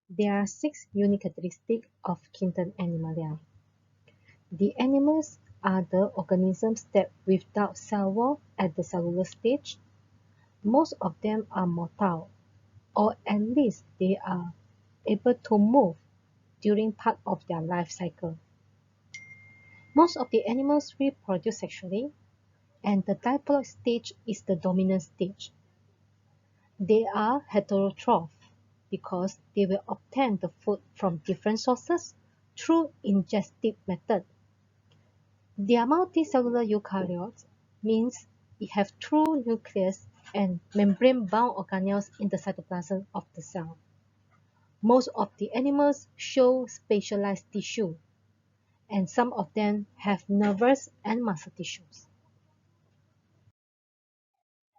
There are 6 unique characteristics of Kingdom Animalia. The animals are the organisms that without cell wall at the cellular stage. Most of them are motile, or at least they are able to move during part of their life cycle. Most of the animals reproduce sexually, and the diploid stage is the dominant stage. They are heterotroph because they will obtain the food from different sources through ingestive method. They are multicellular eukaryotes, means it have true nucleus and membrane-bound organelles in the cytoplasm of the cell. Most of the animals show specialized tissue, and some of them have nervous and muscle tissues.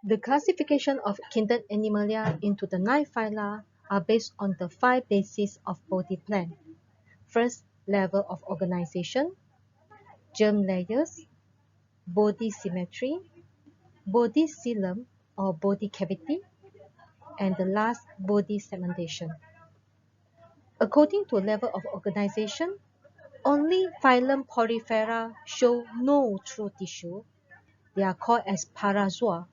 The classification of Kingdom Animalia into the 9 phyla are based on the 5 bases of body plan. First, level of organization, germ layers, body symmetry, body coelom or body cavity, and the last, body segmentation. According to level of organization, only Phylum Porifera show no true tissue. They are called as parazoa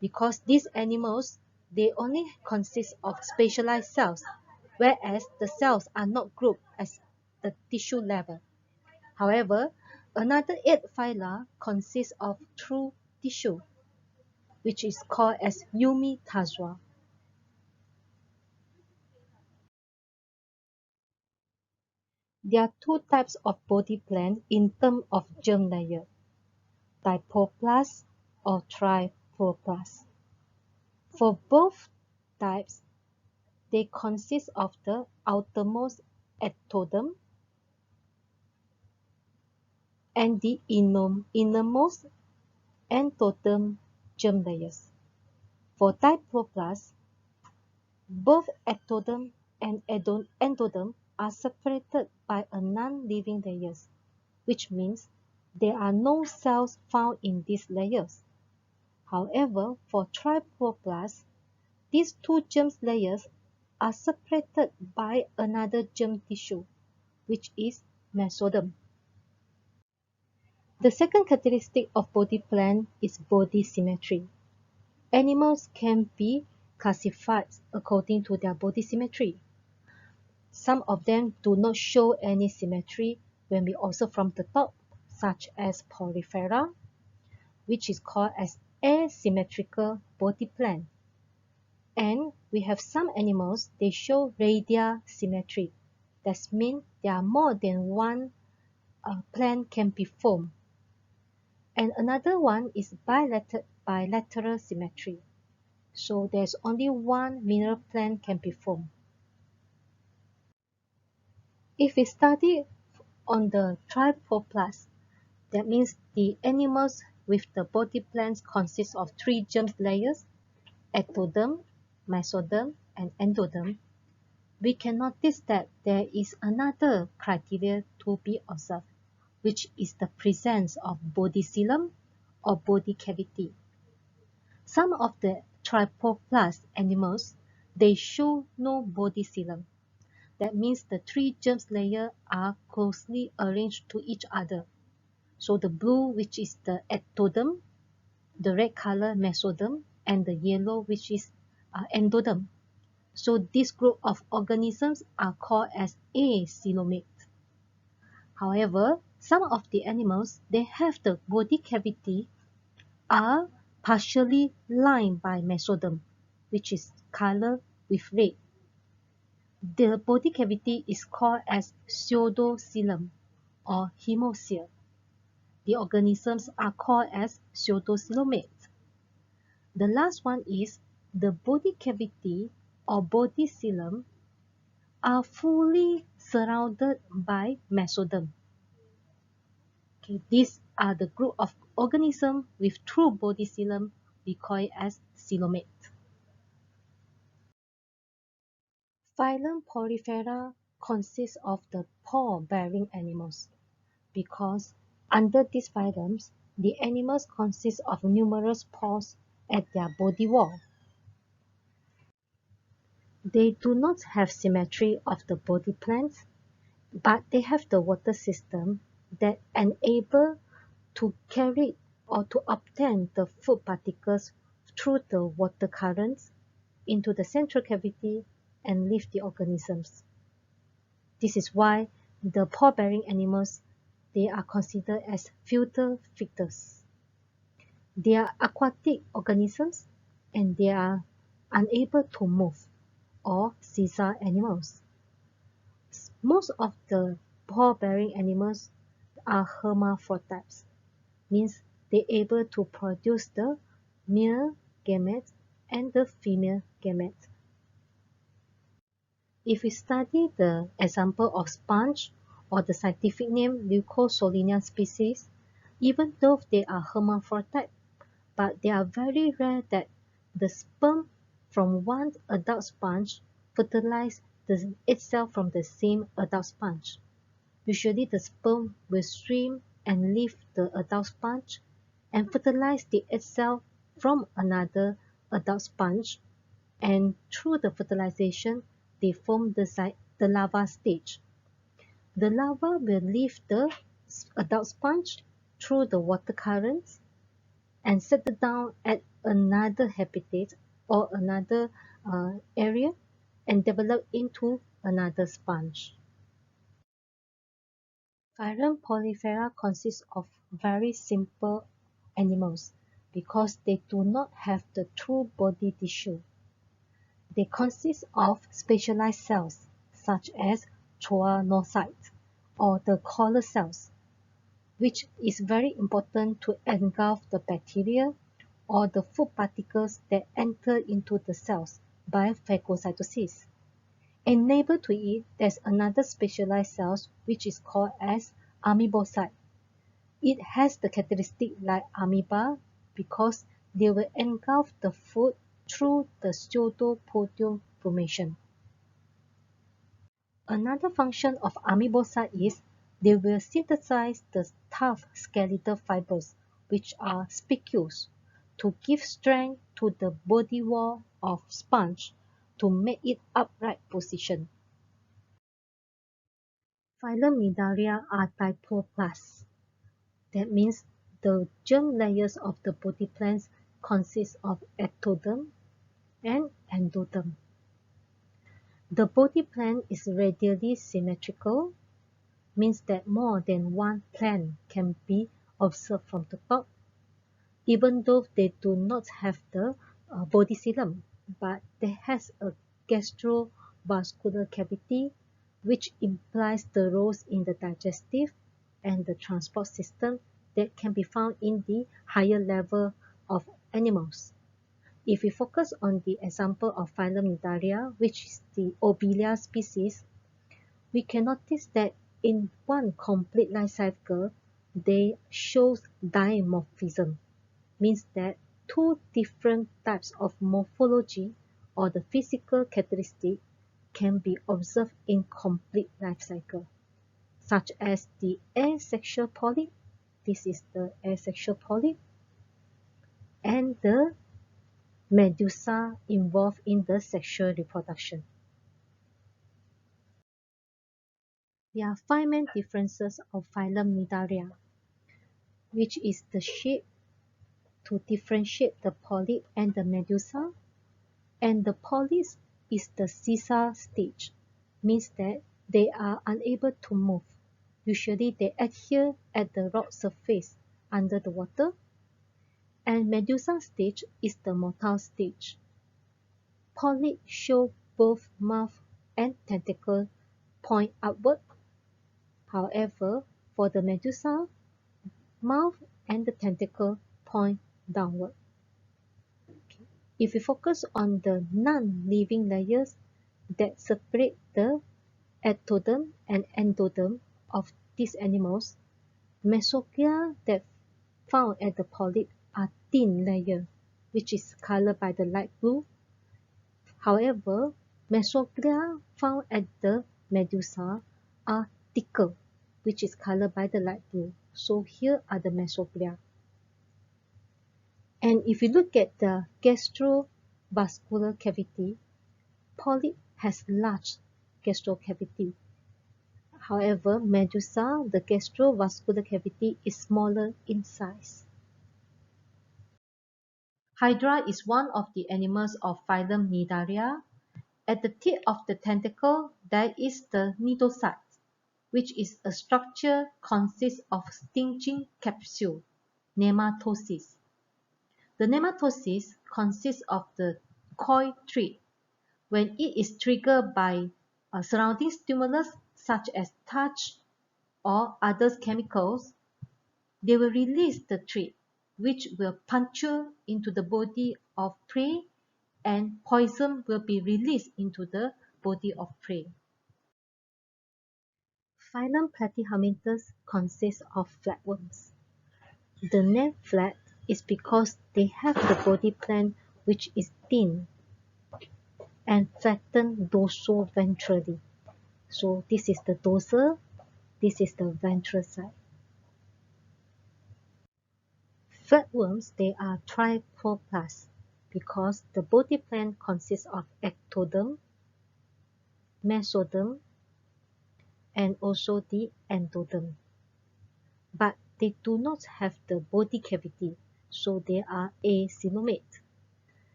because these animals, they only consist of specialized cells, whereas the cells are not grouped as the tissue level. However, another 8 phyla consist of true tissue, which is called as Eumetazoa. There are 2 types of body plan in terms of germ layer, diploplasm or triploplast. For both types, they consist of the outermost ectoderm and the innermost endoderm germ layers. For diploplast, both ectoderm and endoderm are separated by a non-living layers, which means there are no cells found in these layers. However, for triploplast, these 2 germ layers are separated by another germ tissue, which is mesoderm. The second characteristic of body plan is body symmetry. Animals can be classified according to their body symmetry. Some of them do not show any symmetry when we observe from the top, such as Porifera, which is called as asymmetrical body plan. And we have some animals, they show radial symmetry. That means there are more than one plan can be formed. And another one is bilateral symmetry. So there's only one mineral plan can be formed. If we study on the triploplast, that means the animals with the body plans consist of 3 germ layers, ectoderm, mesoderm, and endoderm. We can notice that there is another criteria to be observed, which is the presence of body coelom or body cavity. Some of the triploplast animals, they show no body coelom. That means the 3 germ layers are closely arranged to each other. So the blue, which is the ectoderm, the red color mesoderm, and the yellow, which is endoderm. So this group of organisms are called as acoelomate. However, some of the animals, they have the body cavity are partially lined by mesoderm, which is color with red. The body cavity is called as pseudocoelom or hemocoel. The organisms are called as pseudocoelomate. The last one is the body cavity or body coelom are fully surrounded by mesoderm. Okay, these are the group of organisms with true body coelom, we call it as coelomate. Phylum Porifera consists of the paw-bearing animals because under these phylums, the animals consist of numerous paws at their body wall. They do not have symmetry of the body plans, but they have the water system that enable to carry or to obtain the food particles through the water currents into the central cavity and live the organisms. This is why the paw-bearing animals, they are considered as filter feeders. They are aquatic organisms and they are unable to move, or sessile animals. Most of the paw-bearing animals are hermaphrodites, means they're able to produce the male gametes and the female gametes. If we study the example of sponge or the scientific name Leucosolenia species, even though they are hermaphrodite, but they are very rare that the sperm from one adult sponge fertilize itself from the same adult sponge. Usually the sperm will swim and leave the adult sponge and fertilize itself from another adult sponge, and through the fertilization they form the larva stage. The larva will leave the adult sponge through the water currents and settle down at another habitat or another area and develop into another sponge. Phylum Porifera consists of very simple animals because they do not have the true body tissue. They consist of specialized cells such as choanocytes or the collar cells, which is very important to engulf the bacteria or the food particles that enter into the cells by phagocytosis. And neighbor to it, there's another specialized cells which is called as amoebocyte. It has the characteristic like amoeba because they will engulf the food through the pseudopodium formation. Another function of amoebocyte is they will synthesize the tough skeletal fibers, which are spicules, to give strength to the body wall of sponge to make it upright position. Phylum Cnidaria are diploplasts. That means the germ layers of the body plants consist of ectoderm and endoderm. The body plan is radially symmetrical, means that more than one plant can be observed from the top, even though they do not have the body coelom, but they has a gastrovascular cavity, which implies the roles in the digestive and the transport system that can be found in the higher level of animals. If we focus on the example of Phylum Cnidaria, which is the Obelia species, we can notice that in one complete life cycle, they show dimorphism, means that two different types of morphology or the physical characteristic can be observed in complete life cycle, such as the asexual polyp, this is the asexual polyp, and the medusa involved in the sexual reproduction. There are five main differences of Phylum Cnidaria, which is the shape to differentiate the polyp and the medusa, and the polyp is the sessile stage, means that they are unable to move. Usually they adhere at the rock surface under the water, and medusa stage is the motile stage. Polyp show both mouth and tentacle point upward. However, for the medusa, mouth and the tentacle point downward. If we focus on the non-living layers that separate the ectoderm and endoderm of these animals, mesoglea that found at the polyp are thin layer, which is colored by the light blue. However, mesoglea found at the medusa are thicker, which is colored by the light blue. So here are the mesoglea. And if you look at the gastrovascular cavity, polyp has large gastral cavity. However, Medusa, the gastrovascular cavity is smaller in size. Hydra is one of the animals of Phylum Cnidaria. At the tip of the tentacle, there is the cnidocyte, which is a structure consists of stinging capsule, nematocyst. The nematocyst consists of the coil thread. When it is triggered by a surrounding stimulus such as touch or other chemicals, they will release the thread, which will puncture into the body of prey, and poison will be released into the body of prey. Phylum Platyhelminthes consists of flatworms. The name flat is because they have the body plan which is thin and flattened dorso-ventrally. So this is the dorsal, this is the ventral side. Flatworms, they are trichroplast because the body plan consists of ectoderm, mesoderm, and also the endoderm. But they do not have the body cavity, so they are acoelomate.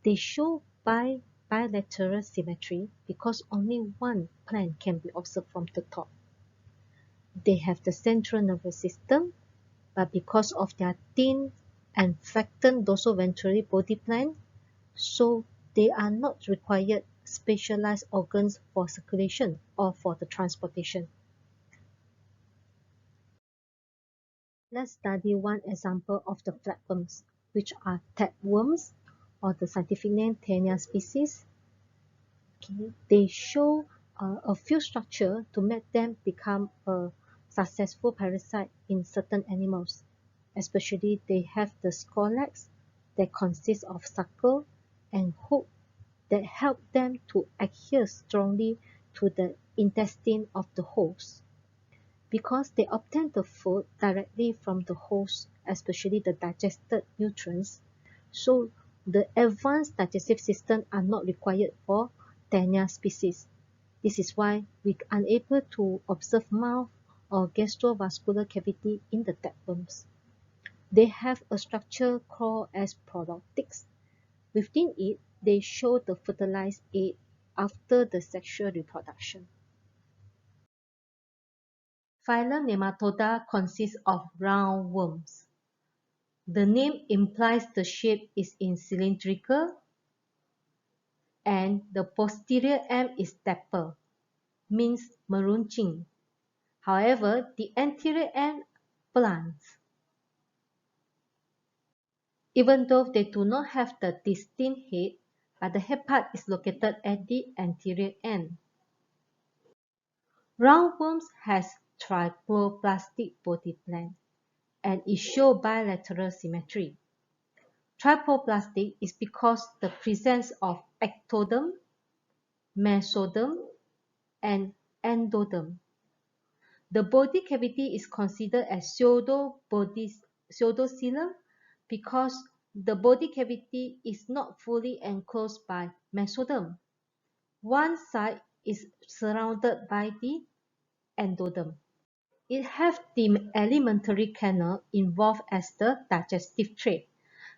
They show bilateral symmetry because only one plan can be observed from the top. They have the central nervous system, but because of their thin and flattened dorsoventrally body plan, so they are not required specialized organs for circulation or for the transportation. Let's study one example of the flatworms, which are tapeworms, or the scientific name Taenia species. Okay. They show a few structures to make them become a successful parasite in certain animals. Especially, they have the scolex that consists of sucker and hook that help them to adhere strongly to the intestine of the host. Because they obtain the food directly from the host, especially the digested nutrients, so the advanced digestive system are not required for Taenia species. This is why we are unable to observe mouth or gastrovascular cavity in the tapeworms. They have a structure called as prolactics. Within it, they show the fertilized egg after the sexual reproduction. Phylum Nematoda consists of roundworms. The name implies the shape is in cylindrical and the posterior end is taper, means maroon. However, the anterior end blunt. Even though they do not have the distinct head, but the head part is located at the anterior end. Roundworms has triploplastic body plan and it shows bilateral symmetry. Tripoplastic is because the presence of ectoderm, mesoderm, and endoderm. The body cavity is considered as pseudocoelom because the body cavity is not fully enclosed by mesoderm. One side is surrounded by the endoderm. It has the alimentary canal involved as the digestive tract,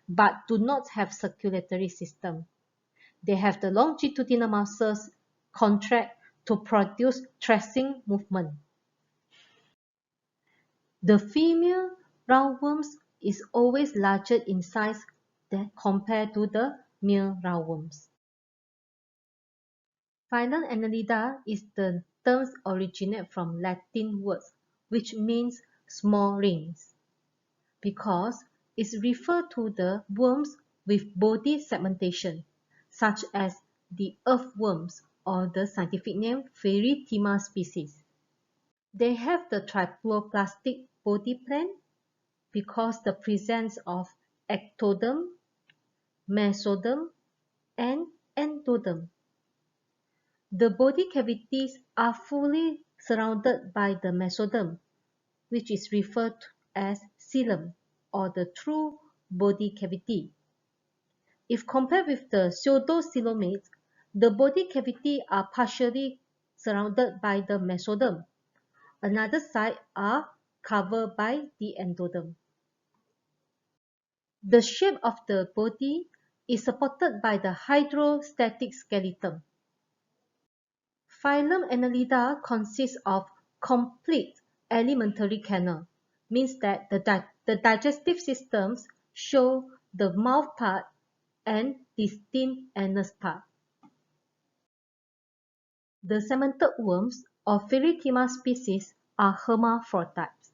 but do not have circulatory system. They have the longitudinal muscles contract to produce thrashing movement. The female roundworms is always larger in size than compared to the male roundworms. Phylum Annelida is the term originate from Latin words which means small rings because it refers to the worms with body segmentation such as the earthworms or the scientific name Pheretima species. They have the triploplastic body plan because the presence of ectoderm, mesoderm, and endoderm. The body cavities are fully surrounded by the mesoderm, which is referred to as coelom or the true body cavity. If compared with the pseudocoelomates, The body cavity are partially surrounded by the mesoderm. Another side are covered by the endoderm. The shape of the body is supported by the hydrostatic skeleton. Phylum Annelida consists of complete alimentary canal, means that the digestive systems show the mouth part and distinct anus part. The cemented worms of Phylum species are hermaphrodites,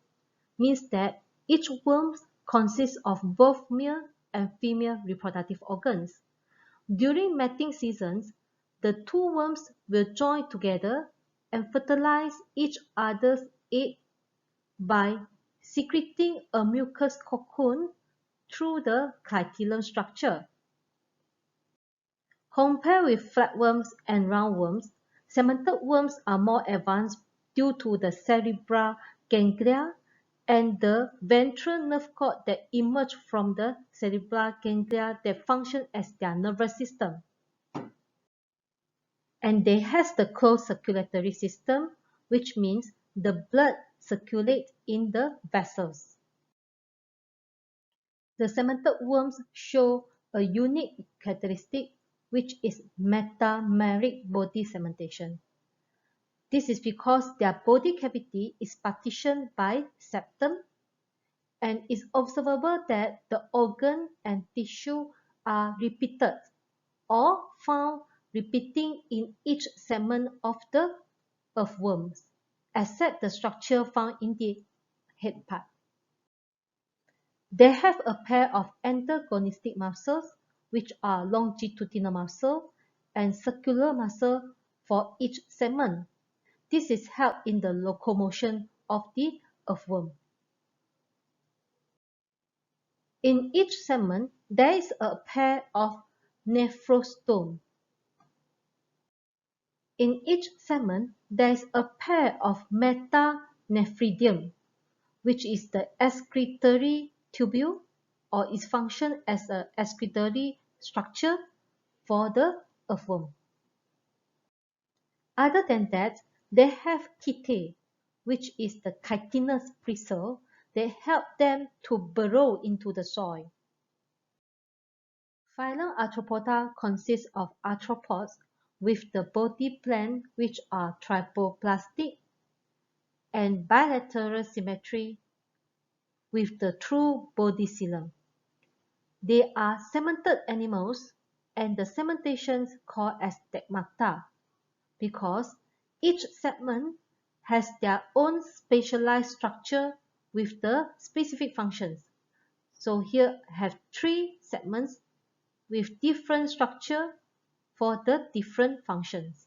means that each worm consists of both male and female reproductive organs. During mating seasons, the two worms will join together and fertilize each other's egg by secreting a mucus cocoon through the clitellum structure. Compared with flatworms and roundworms, cemented worms are more advanced due to the cerebral ganglia and the ventral nerve cord that emerge from the cerebral ganglia that function as their nervous system. And they has the closed circulatory system, which means the blood circulates in the vessels. The cemented worms show a unique characteristic, which is metameric body cementation. This is because their body cavity is partitioned by septum, and it's observable that the organ and tissue are repeated or found repeating in each segment of the earthworms, except the structure found in the head part. They have a pair of antagonistic muscles, which are longitudinal muscle and circular muscle for each segment. This is help in the locomotion of the earthworm. In each segment, there is a pair of nephrostome. In each segment, there is a pair of metanephridium, which is the excretory tubule or its function as an excretory structure for the earthworm. Other than that, they have chitin, which is the chitinous bristle that help them to burrow into the soil. Phylum Arthropoda consists of arthropods with the body plan which are tripoplastic and bilateral symmetry with the true body coelom. They are cemented animals, and the cementation called as stigmata because each segment has their own specialized structure with the specific functions. So here I have 3 segments with different structure for the different functions.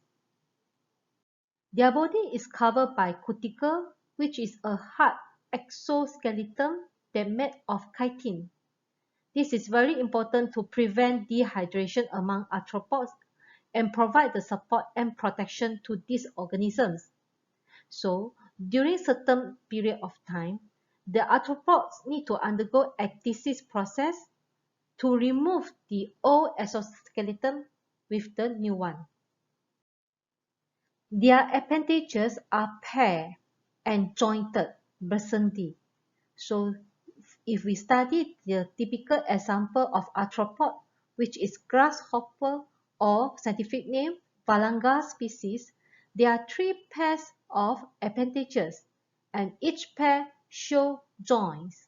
Their body is covered by cuticle, which is a hard exoskeleton that made of chitin. This is very important to prevent dehydration among arthropods and provide the support and protection to these organisms. So, during certain period of time, the arthropods need to undergo ecdysis process to remove the old exoskeleton with the new one. Their appendages are paired and jointed bracteally. So if we study the typical example of arthropod, which is grasshopper or scientific name Valanga species, there are 3 pairs of appendages and each pair show joints.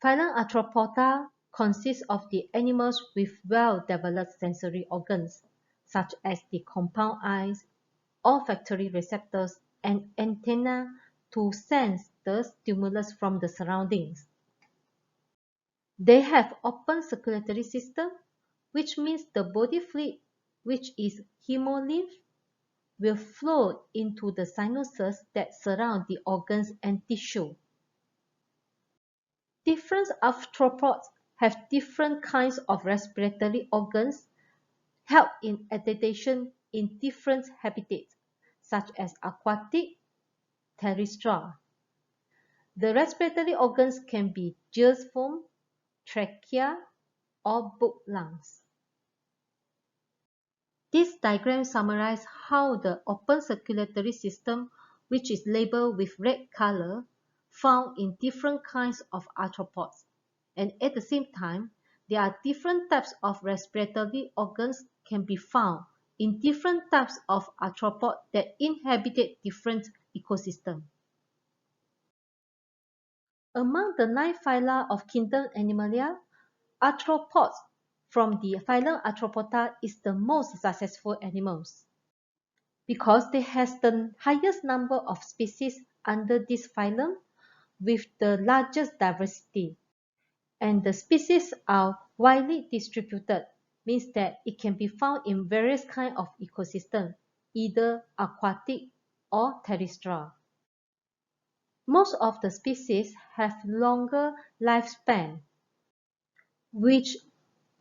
Phylum Arthropoda consists of the animals with well-developed sensory organs, such as the compound eyes, olfactory receptors, and antennae to sense the stimulus from the surroundings. They have open circulatory system, which means the body fluid, which is hemolymph, will flow into the sinuses that surround the organs and tissue. Different arthropods have different kinds of respiratory organs, help in adaptation in different habitats, such as aquatic, terrestrial. The respiratory organs can be gyrosome, trachea, or book lungs. This diagram summarizes how the open circulatory system, which is labeled with red color, found in different kinds of arthropods. And at the same time, there are different types of respiratory organs can be found in different types of arthropods that inhabited different ecosystems. Among the 9 phyla of Kingdom Animalia, arthropods from the Phylum Arthropoda is the most successful animals because they has the highest number of species under this phylum with the largest diversity. And the species are widely distributed, means that it can be found in various kinds of ecosystems, either aquatic or terrestrial. Most of the species have longer lifespan, which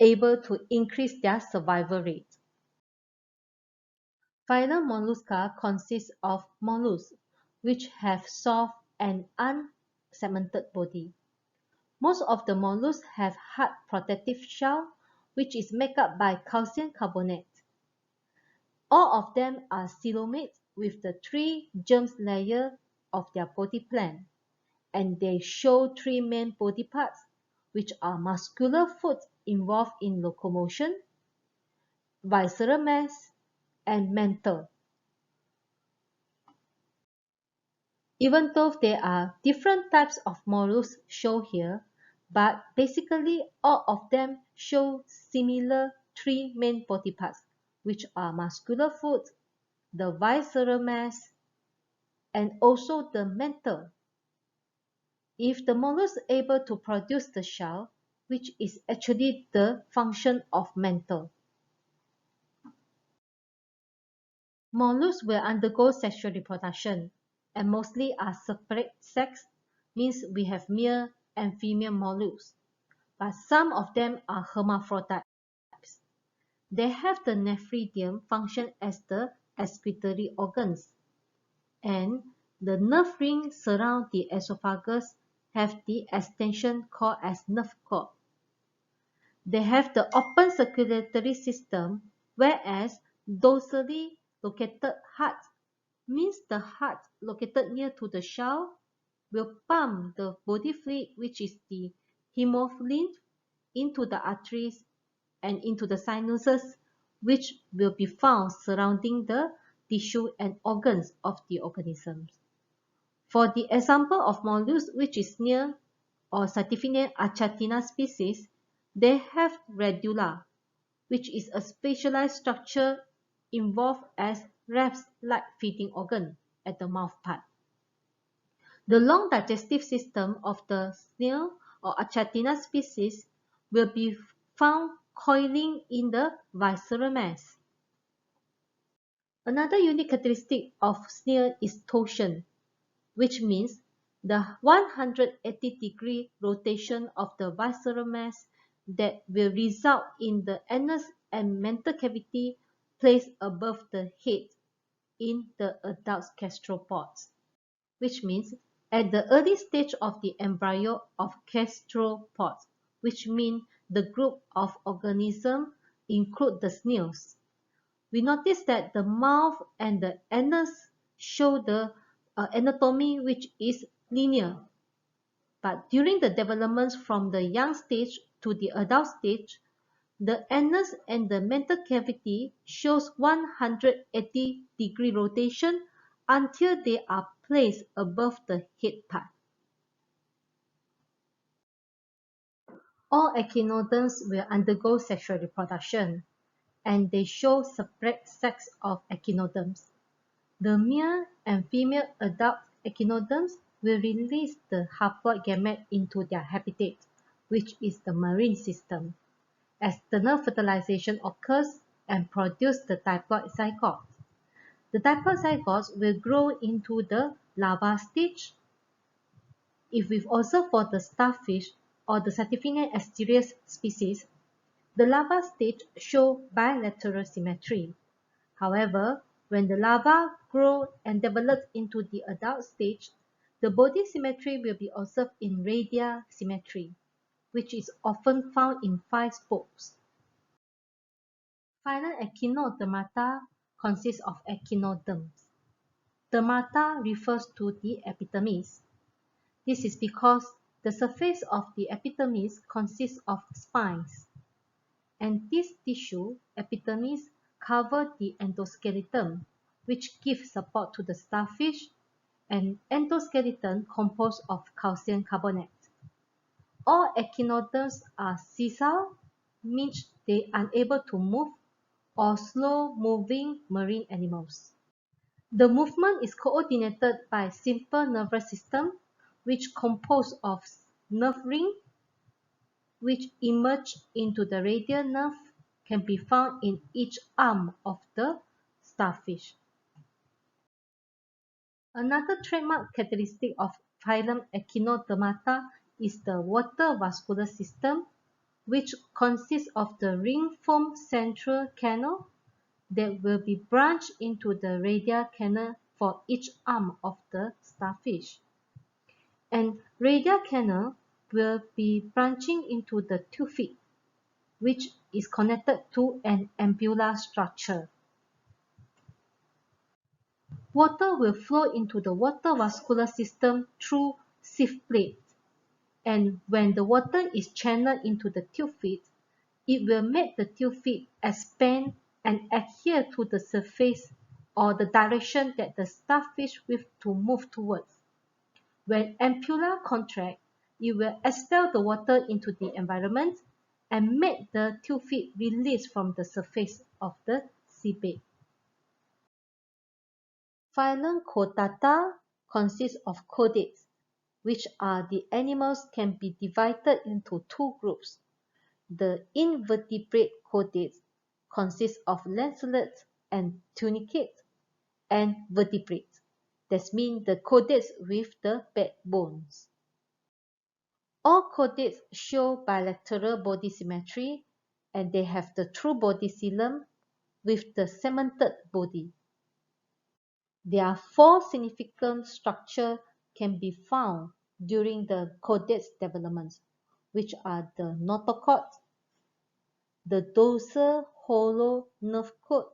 able to increase their survival rate. Phylum Mollusca consists of mollusks, which have soft and unsegmented body. Most of the mollusks have hard protective shell, which is made up by calcium carbonate. All of them are coelomates with the 3 germ layers of their body plan, and they show 3 main body parts, which are muscular foot involved in locomotion, visceral mass, and mental. Even though there are different types of mollusks shown here, but basically all of them show similar 3 main body parts, which are muscular foot, the visceral mass, and also the mental. If the mollusk is able to produce the shell, which is actually the function of mental. Mollusks will undergo sexual reproduction and mostly are separate sex, means we have male and female mollusks, but some of them are hermaphrodites. They have the nephridium function as the excretory organs, and the nerve rings surround the esophagus have the extension called as nerve cord. They have the open circulatory system, whereas dorsally located heart means the heart located near to the shell will pump the body fluid, which is the hemolymph, into the arteries and into the sinuses, which will be found surrounding the tissue and organs of the organisms. For the example of mollusks which is near or Certificated Achatina species, they have radula, which is a specialized structure involved as rabbit-like feeding organ at the mouth part. The long digestive system of the snail or Achatina species will be found coiling in the visceral mass. Another unique characteristic of snail is torsion, which means the 180-degree rotation of the visceral mass that will result in the anus and mental cavity placed above the head in the adult gastropods, which means at the early stage of the embryo of gastropods, which means the group of organisms include the snails. We notice that the mouth and the anus show the anatomy which is linear. But during the developments from the young stage to the adult stage, the anus and the mental cavity shows 180-degree rotation until they are placed above the head part. All echinoderms will undergo sexual reproduction, and they show separate sex of echinoderms. The male and female adult echinoderms will release the haploid gamete into their habitat, which is the marine system. External fertilization occurs and produce the diploid zygote. The diploid zygotes will grow into the larva stage. If we observe for the starfish or the Certificated Asterias species, the larva stage shows bilateral symmetry. However, when the larva grows and develops into the adult stage, the body symmetry will be observed in radial symmetry, which is often found in 5 spokes. Phylum Echinodermata consists of echinoderms. Dermata refers to the epidermis. This is because the surface of the epidermis consists of spines, and this tissue, epidermis, covers the endoskeleton, which gives support to the starfish, and endoskeleton composed of calcium carbonate. All echinoderms are sessile, means they are unable to move, or slow-moving marine animals. The movement is coordinated by simple nervous system, which composed of nerve ring, which emerge into the radial nerve, can be found in each arm of the starfish. Another trademark characteristic of Phylum Echinodermata is the water vascular system, which consists of the ring-formed central canal that will be branched into the radial canal for each arm of the starfish. And radial canal will be branching into the tube, which is connected to an ampulla structure. Water will flow into the water vascular system through sieve plates, and when the water is channeled into the tube, it will make the tube expand and adhere to the surface or the direction that the starfish wish to move towards. When ampulla contract, it will expel the water into the environment and make the tube release from the surface of the seabed. Phylum Chordata consists of chordates, which are the animals can be divided into two groups. The invertebrate chordates consist of lanceolates and tunicates, and vertebrates. That means the chordates with the backbones. All chordates show bilateral body symmetry, and they have the true body coelom with the segmented body. There are four significant structures can be found during the chordates development, which are the notochord, the dorsal hollow nerve cord,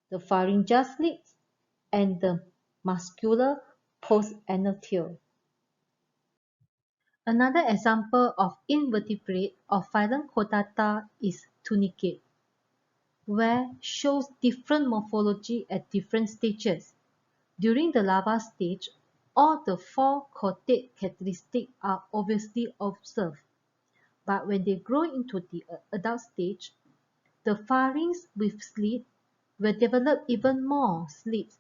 the pharyngeal slits, and the muscular post-anal tail. Another example of invertebrate of Phylum Chordata is tunicate, where shows different morphology at different stages. During the larval stage, all the four chordate characteristics are obviously observed, but when they grow into the adult stage, the pharynx with slit will develop even more slits,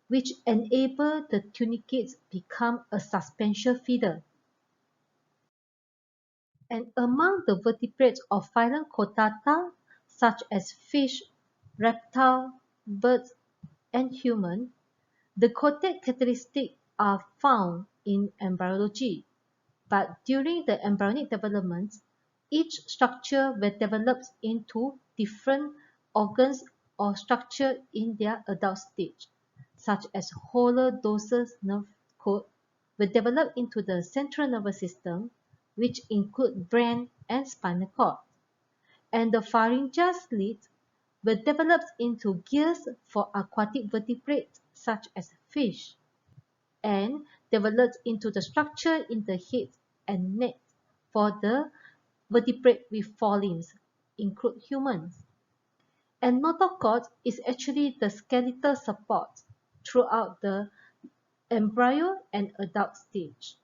which enable the tunicates become a substantial feeder. And among the vertebrates of Phylum Chordata, such as fish, reptile, birds, and human, the chordate characteristics are found in embryology, but during the embryonic development, each structure will develop into different organs or structure in their adult stage, such as hollow dorsal nerve cord will develop into the central nervous system, which include brain and spinal cord, and the pharyngeal slit will develop into gears for aquatic vertebrates such as fish, and develops into the structure in the head and neck for the vertebrate with four limbs, include humans. And notochord is actually the skeletal support throughout the embryo and adult stage.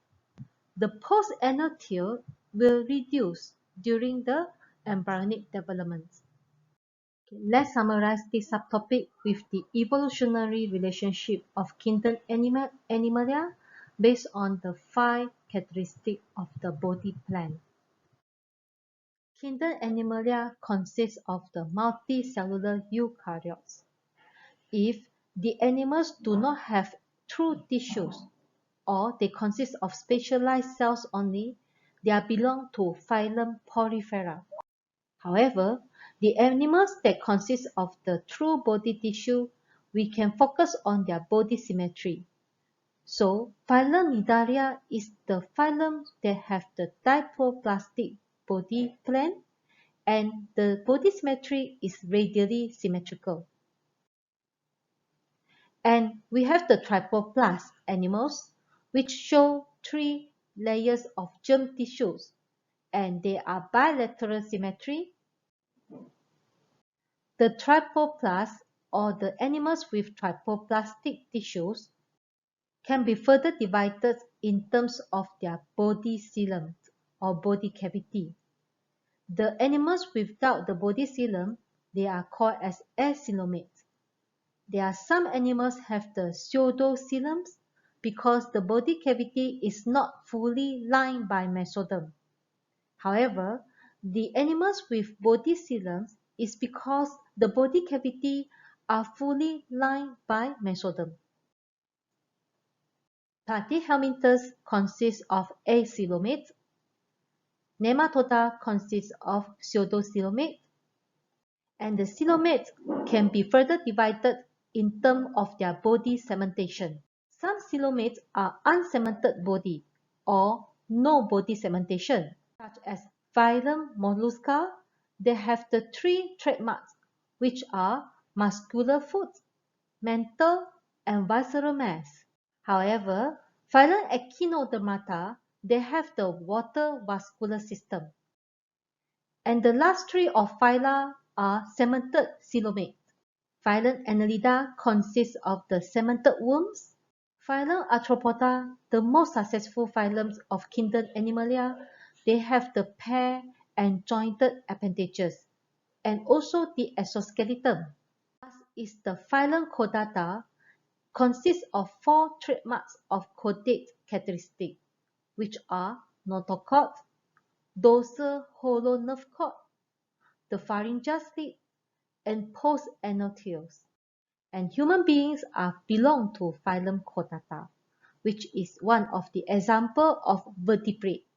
The post-anal tail will reduce during the embryonic development. Let's summarize this subtopic with the evolutionary relationship of Kingdom Animalia based on the 5 characteristics of the body plan. Kingdom Animalia consists of the multicellular eukaryotes. If the animals do not have true tissues, or they consist of specialized cells only, they belong to Phylum Porifera. However, the animals that consist of the true body tissue, we can focus on their body symmetry. So, Phylum Cnidaria is the phylum that have the diploplastic body plan, and the body symmetry is radially symmetrical. And we have the trypoplast animals, which show 3 layers of germ tissues, and they are bilateral symmetry. The trypoplast, or the animals with trypoplastic tissues, can be further divided in terms of their body coelom or body cavity. The animals without the body coelom, they are called as acoelomates. There are some animals have the pseudocoeloms because the body cavity is not fully lined by mesoderm. However, the animals with body coeloms is because the body cavity are fully lined by mesoderm. Platyhelminthes consists of acoelomates. Nematoda consists of pseudocoelomates, and the coelomates can be further divided in terms of their body segmentation. Some coelomates are unsegmented body or no body segmentation, such as Phylum Mollusca. They have the 3 trademarks, which are muscular foot, mental, and visceral mass. However, Phylum Echinodermata, they have the water vascular system. And the last 3 of phyla are segmented coelomates. Phylum Annelida consists of the segmented worms. Phylum Arthropoda, the most successful phylum of Kingdom Animalia, they have the pair and jointed appendages, and also the exoskeleton. Last is the Phylum Chordata, consists of 4 trademarks of chordate characteristics, which are notochord, dorsal hollow nerve cord, the pharyngeal slit, and post-endothelials. And human beings belong to Phylum Chordata, which is one of the example of vertebrate.